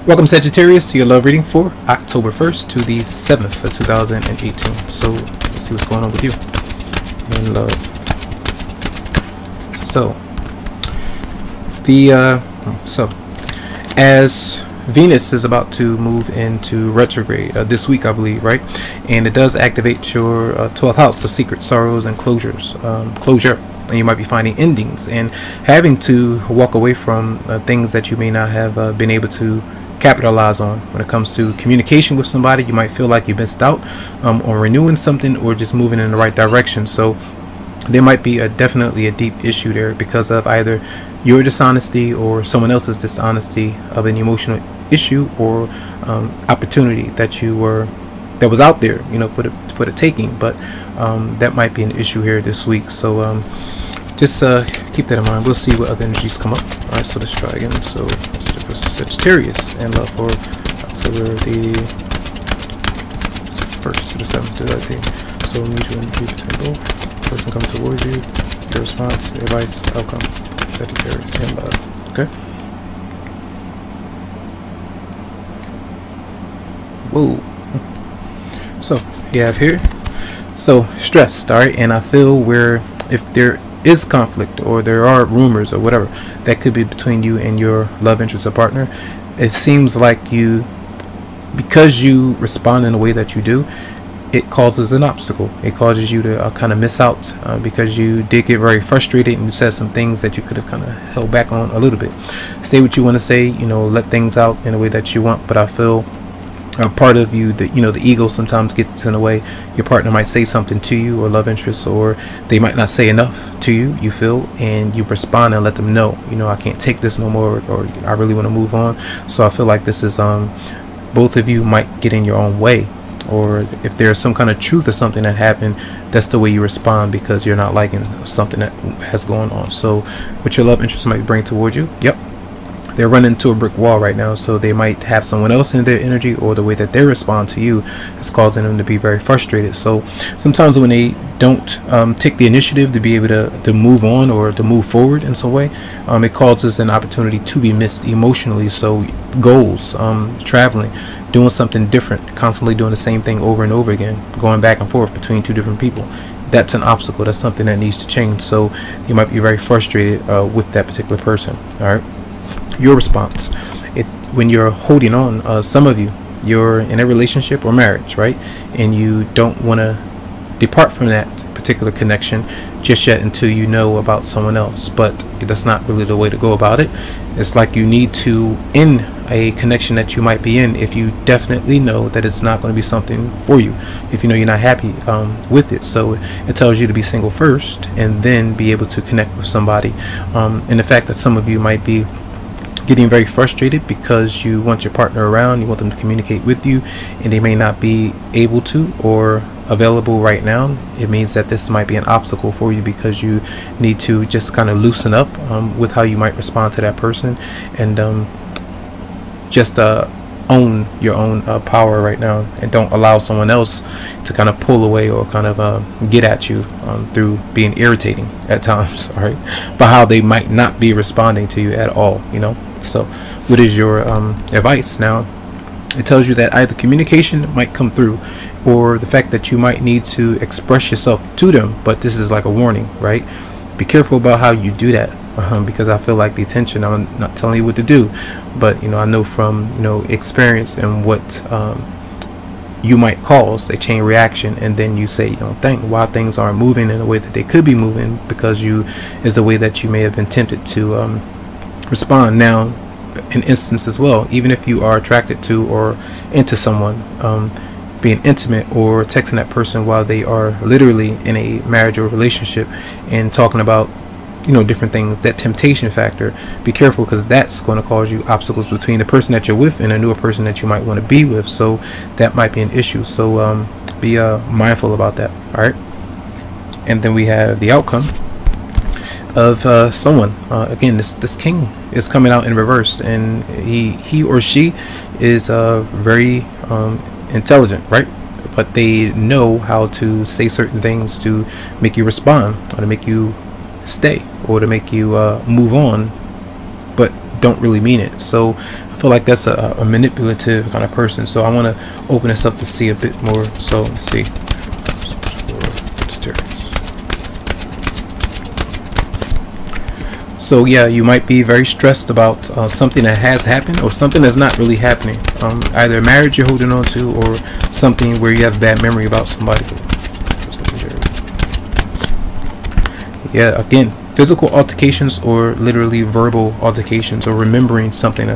Welcome, Sagittarius, to your love reading for October 1st to the 7th of 2018. So let's see what's going on with you in love. So as Venus is about to move into retrograde this week, I believe, right? And it does activate your 12th house of secret sorrows and closure. And you might be finding endings and having to walk away from things that you may not have been able to capitalize on. When it comes to communication with somebody, you might feel like you missed out on renewing something or just moving in the right direction. So there might be definitely a deep issue there because of either your dishonesty or someone else's dishonesty of an emotional issue or opportunity that was out there, for the taking. But that might be an issue here this week. So just keep that in mind. We'll see what other energies come up. All right, so let's try again. So Sagittarius and love for October the 1st to the 7th to 13. So mutual energy between both. Person come towards you. Your response, advice, outcome. Sagittarius and love. Okay. Whoa. So you have here. So stressed, all right, and I feel where if there is conflict or there are rumors or whatever that could be between you and your love interest or partner, it seems like because you respond in the way that you do, it causes an obstacle. It causes you to kind of miss out because you did get very frustrated and you said some things that you could have kind of held back on a little bit. Say what you want to say, let things out in a way that you want, but I feel part of you, the ego sometimes gets in the way. Your partner might say something to you or love interest, or they might not say enough to you, you feel, and you respond and let them know, I can't take this no more, or I really want to move on. So I feel like this is both of you might get in your own way, or if there's some kind of truth or something that happened, that's the way you respond because you're not liking something that has going on. So what your love interest might bring towards you, yep, they're running into a brick wall right now, so they might have someone else in their energy, or the way that they respond to you is causing them to be very frustrated. So sometimes when they don't take the initiative to be able to move on or to move forward in some way, it causes an opportunity to be missed emotionally. So goals, traveling, doing something different, constantly doing the same thing over and over again, going back and forth between two different people, that's an obstacle. That's something that needs to change. So you might be very frustrated with that particular person. All right. Your response, when you're holding on, some of you're in a relationship or marriage, right, and you don't want to depart from that particular connection just yet until you know about someone else. But that's not really the way to go about it. It's like you need to end a connection that you might be in if you definitely know that it's not going to be something for you, if you're not happy with it. So it tells you to be single first and then be able to connect with somebody. And the fact that some of you might be getting very frustrated because you want your partner around, you want them to communicate with you, and they may not be able to or available right now, it means that this might be an obstacle for you because you need to just kind of loosen up with how you might respond to that person, and just own your own power right now, and don't allow someone else to kind of pull away or kind of get at you through being irritating at times, all right, but how they might not be responding to you at all, So what is your advice? Now it tells you that either communication might come through, or the fact that you might need to express yourself to them, but this is like a warning, right? Be careful about how you do that, because I feel like the attention, I'm not telling you what to do, but I know from experience and what you might cause a chain reaction, and then you say, why things aren't moving in the way that they could be moving, because is the way that you may have been tempted to respond. Now, an instance as well, even if you are attracted to or into someone, being intimate or texting that person while they are literally in a marriage or relationship and talking about different things, that temptation factor, be careful, because that's going to cause you obstacles between the person that you're with and a newer person that you might want to be with. So that might be an issue. So be mindful about that. All right. And then we have the outcome of someone. Again, this king is coming out in reverse, and he or she is very intelligent, right? But they know how to say certain things to make you respond, or to make you stay, or to make you move on, but don't really mean it. So I feel like that's a manipulative kind of person. So I want to open this up to see a bit more. So let's see. So yeah, you might be very stressed about something that has happened or something that's not really happening. Either a marriage you're holding on to or something where you have bad memory about somebody. Yeah, again, physical altercations or literally verbal altercations, or remembering something,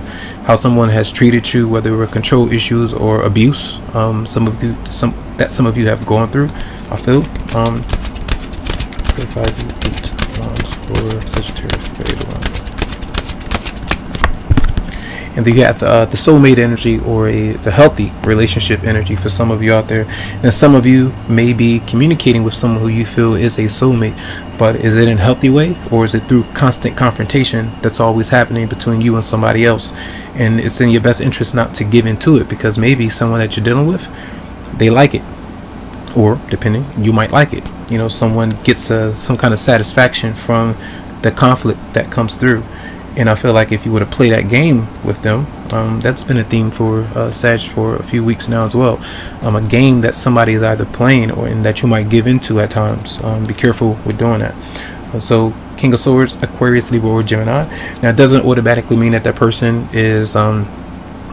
how someone has treated you, whether it were control issues or abuse. Some of you have gone through, I feel. 5, 8 wands for Sagittarius. And then you have the soulmate energy, or the healthy relationship energy for some of you out there. And some of you may be communicating with someone who you feel is a soulmate, but is it in a healthy way, or is it through constant confrontation that's always happening between you and somebody else? And it's in your best interest not to give into it, because maybe someone that you're dealing with, they like it, or depending, you might like it. You know, someone gets some kind of satisfaction from the conflict that comes through. And I feel like if you were to play that game with them, that's been a theme for Sag for a few weeks now as well. A game that somebody is either playing or that you might give into at times. Be careful with doing that. So King of Swords, Aquarius, Libra, or Gemini. Now it doesn't automatically mean that that person is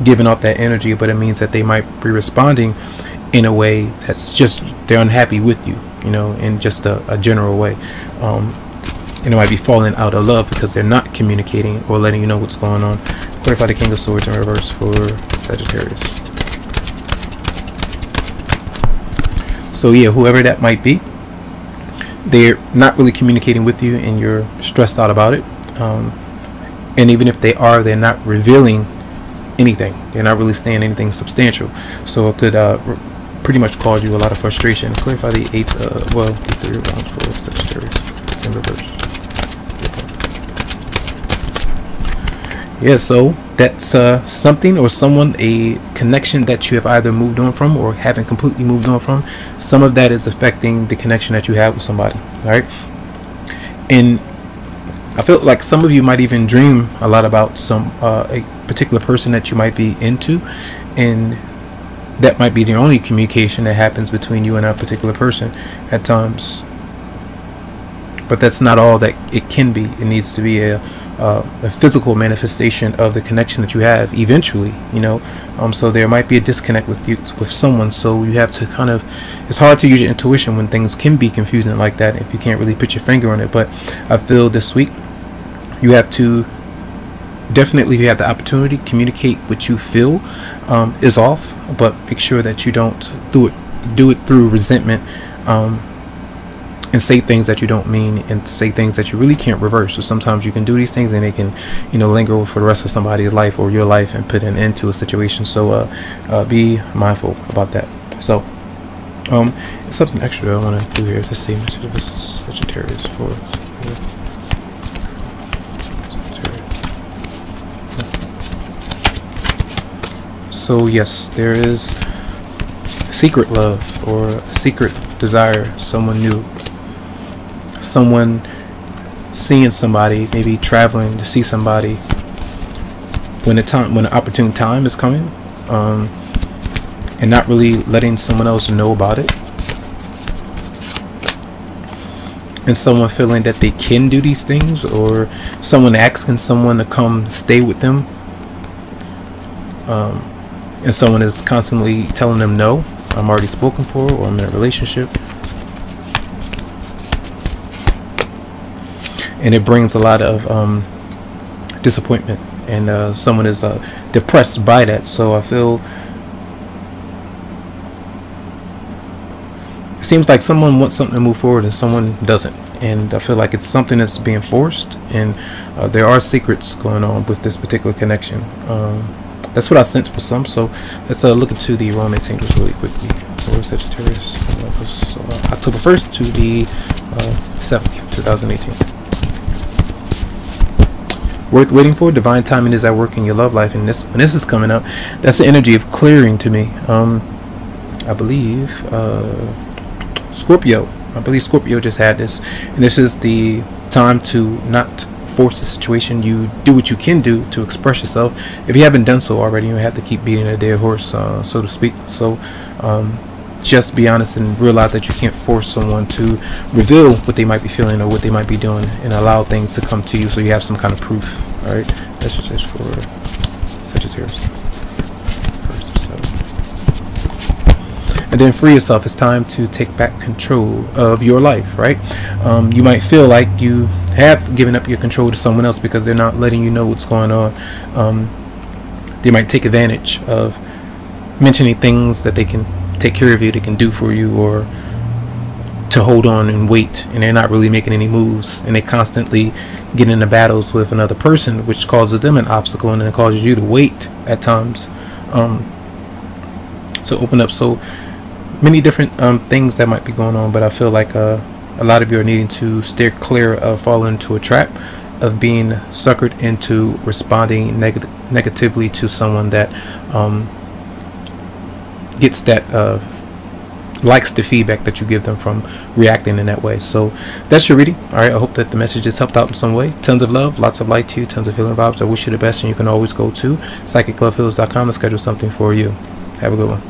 giving off that energy, but it means that they might be responding in a way that's just, they're unhappy with you, you know, in just a general way. And it might be falling out of love because they're not communicating or letting you know what's going on. Clarify the King of Swords in reverse for Sagittarius. So yeah, whoever that might be, they're not really communicating with you and you're stressed out about it. And even if they are, they're not revealing anything. They're not really saying anything substantial. So it could pretty much cause you a lot of frustration. Clarify the the 3 of Wands for Sagittarius in reverse. Yeah, so that's something or someone, a connection that you have either moved on from or haven't completely moved on from. Some of that is affecting the connection that you have with somebody, all right? And I feel like some of you might even dream a lot about a particular person that you might be into, and that might be the only communication that happens between you and that particular person at times. But that's not all that it can be. It needs to be a physical manifestation of the connection that you have eventually, you know. So there might be a disconnect with someone, so you have to kind of, it's hard to use your intuition when things can be confusing like that if you can't really put your finger on it. But I feel this week you have to definitely, you have the opportunity to communicate what you feel is off, but make sure that you don't do it through resentment, and say things that you don't mean, and say things that you really can't reverse. So sometimes you can do these things and they can, you know, linger for the rest of somebody's life or your life and put an end to a situation. So be mindful about that. So something extra I want to do here. Let's see, message of Sagittarius for So yes, there is secret love or a secret desire, someone new, someone seeing somebody, maybe traveling to see somebody when the opportune time is coming, and not really letting someone else know about it, and someone feeling that they can do these things, or someone asking someone to come stay with them, and someone is constantly telling them no, I'm already spoken for, or I'm in a relationship. And it brings a lot of disappointment, and someone is depressed by that. So I feel it seems like someone wants something to move forward and someone doesn't, and I feel like it's something that's being forced, and there are secrets going on with this particular connection. That's what I sense for some. So let's look into the romance angels really quickly for Sagittarius. October 1st to the 7th, 2018. Worth waiting for. Divine timing is at work in your love life, and when this is coming up, that's the energy of clearing to me. I believe Scorpio. I believe Scorpio just had this, and this is the time to not force the situation. You do what you can do to express yourself. If you haven't done so already, you have to keep beating a dead horse, so to speak. So just be honest and realize that you can't force someone to reveal what they might be feeling or what they might be doing, and allow things to come to you so you have some kind of proof. All right, that's just it for Sagittarius. And then free yourself. It's time to take back control of your life, right? You might feel like you have given up your control to someone else because they're not letting you know what's going on. They might take advantage of mentioning things that they can take care of you, they can do for you, or to hold on and wait, and they're not really making any moves, and they constantly get into battles with another person, which causes them an obstacle, and then it causes you to wait at times. So open up. So many different things that might be going on, but I feel like a lot of you are needing to steer clear of falling into a trap of being suckered into responding negatively to someone that gets that likes the feedback that you give them from reacting in that way. So that's your reading. All right, I hope that the message has helped out in some way. Tons of love, lots of light to you, tons of healing vibes. I wish you the best, and you can always go to psychicloveheals.com to schedule something for you. Have a good one.